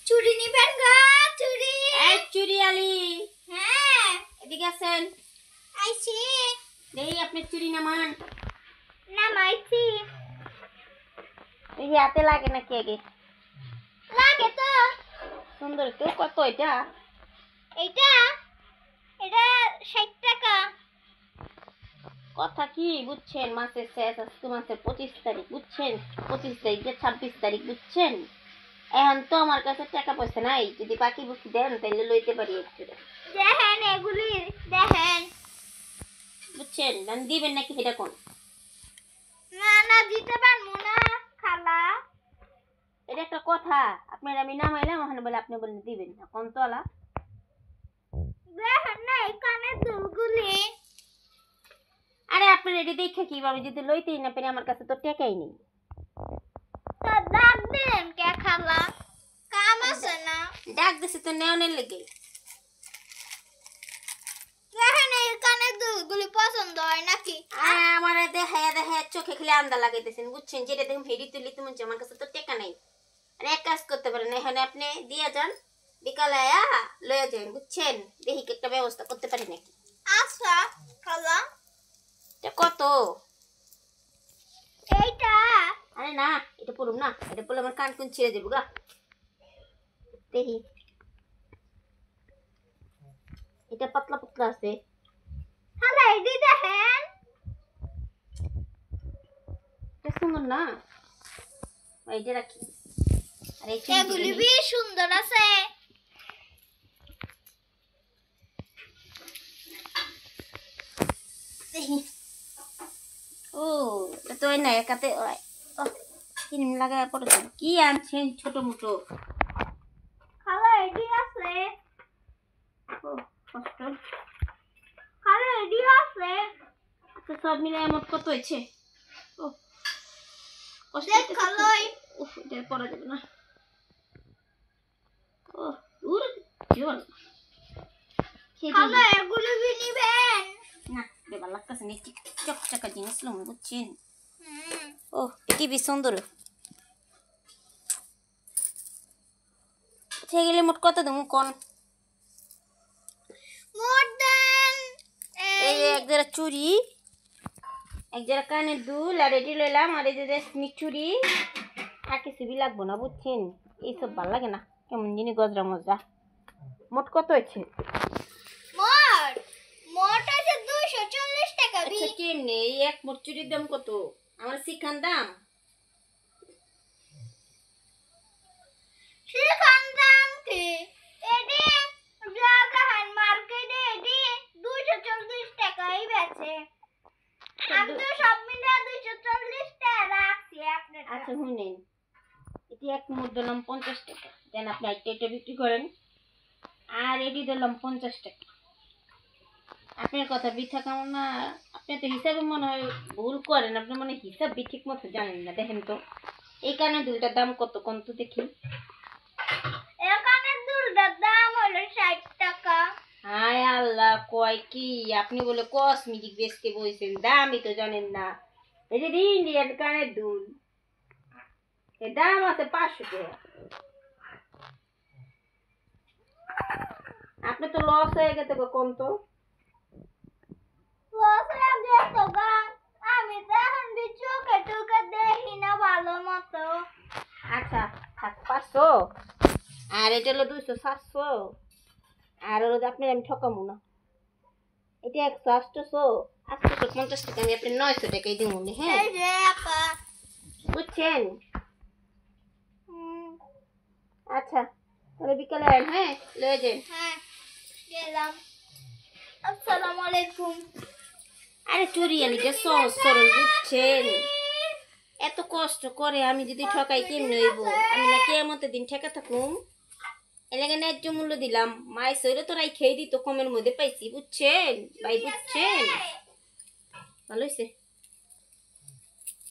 চুরি নিবেন গা চুরি এই চুরি আলী হ্যাঁ এদিকে আসেন আইছি দেই আপনি চুরি নামান নামাইছি এই হাতে লাগে নাকি আগে লাগে তো সুন্দর তো কত এটা এটা এটা 60 টাকা কথা কি বুঝছেন মাসের শেষ আজকে মাসের 25 তারিখ বুঝছেন 25 তারিখ 26 তারিখ বুঝছেন এখন তো আমার কাছে টাকা পয়সা নাই যদি বাকি বুকি দেন তাহলে লইতে পারি একটু দেখেন এগুলি দেখেন বুঝছেন দান দিবেন নাকি এটা কোন না না দিতে পারবো না খালা এটা একটা কথা আপনার আমি নামাইলাম ওখানে বলে আপনি বলেন দিবেন না কোন তোলা দেখেন না এই কানের দুলগুলি আরে আপনার এটি দেখে কি আমি যদি লইতেই না পারি আমার কাছে তো টাকাই নেই তো ডাক দেন কে খালা কাম আছে না ডাক দিছে তো নেওয়ার লেগে দেখেন এই কানের দুলগুলি পছন্দ হয় নাকি আমার দেখা দেখা চোখে খেলে আন্দা লাগাইতেছেন বুঝছেন যেটা দেখুন হেডি তুলি তুমি আমার কাছে তো টাকা নেই আর এক কাজ করতে পারেন এখানে আপনি দিয়ে যান বিকালে লয়ে যান বুঝছেন দেখি কি একটা ব্যবস্থা করতে পারি নাকি আচ্ছা খালা এটা কত এইটা আরে না এটা পড়ুম না এটা পড়লে আমার কান কুন ছিঁড়ে যাবো গা দেখি এটা পাতলা পাতলা আছে খালা এডি দেখেন এটা সুন্দর না এই যে রাখি আর এই এগুলি বেশ সুন্দর আছে দেখি ও এটা তো না একাতে কিনে লাগায় পড়েছেন কি আনছেন ছোট মোটো খালা এডি আছে ও কষ্ট খালা এডি আছে আচ্ছা সব মিলে মোট কত হয়েছে ও কষ্ট দেখ খালাই উফ এটা পড়া যাবে না ও দূর জীবন খালা এগুলি নিবেন না বেবার লাগতেছে না চকচকা জিনিস লম বুঝছেন হুম ও টিভি সুন্দর সেগুলি মোট কত দেবো কোন মোর দেন এই এক জোড়া চুড়ি এক জোড়া কানের দুল আর এটি লইলাম আর এই যে রেশমি চুড়ি আর কিছু বি লাগবো না বুঝছেন এইসব ভাল লাগে না কেমন জিনিস গজরা মজা মোট কত হয়েছে মোর মোট আছে 240 টাকা বি আচ্ছা কেমনে এই এক মোট চুড়ির দাম কত আমার শিখান দাম শিখান দাম কি এডি জাগাহান মার্কেটে এডি 240 টাকাই বেচে আমি তো সব মিলে 240 টাকা রাখছি আপনার আচ্ছা শুনেন এটি এক মোট দিলাম 50 টাকা দেন আপনি এটা বিক্রি করেন আর এটি দিলাম 50 টাকা আপনার কথা বৃথা কেমন না আপনি তো হিসাবে মনে হয় ভুল করেন আপনি মনে হিসাব ঠিক মতো জানেন না দেখেন তো এই কারণে দুলটার দাম কত কোন তো দেখি এখানে দুলটার দাম হলো 60 টাকা হায় আল্লাহ কয় কি আপনি বলে কসমেটিক বেচতে বইছেন দামই তো জানেন না এই যে ইন্ডিয়ান কানের দুল এর দাম আছে 500 টাকা আপনি তো লস হয়ে গেছে গো কোন তো বসরা দেখো গা আমি তো এখন চোখে টুকে দেখি না ভালো মতো আচ্ছা থাক 500 আর এটা হলো 200 700 আর হলো আপনার আমি ঠকামু না এটা 100 850 টাকা আমি আপনি 900 টাকাই দিব না হ্যাঁ এই যে আপা বুঝছেন আচ্ছা তাহলে বিকালে আইন হ্যাঁ লয়ে যান হ্যাঁ গেলাম আসসালামু আলাইকুম আরে চুরি আলিকে সহজ সরল বুঝছেন এত কষ্ট করে আমি যদি ঠকাই কেমনে হইব আমি না কিয়ামতের দিন ঠেকা থাকুম এলাকা ন্যায্য মূল্য দিলাম মাই সইলে তো রাই খেয়ে দিত কমের মধ্যে পাইছি বুঝছেন ভাই বুঝছেন ভালো হয়েছে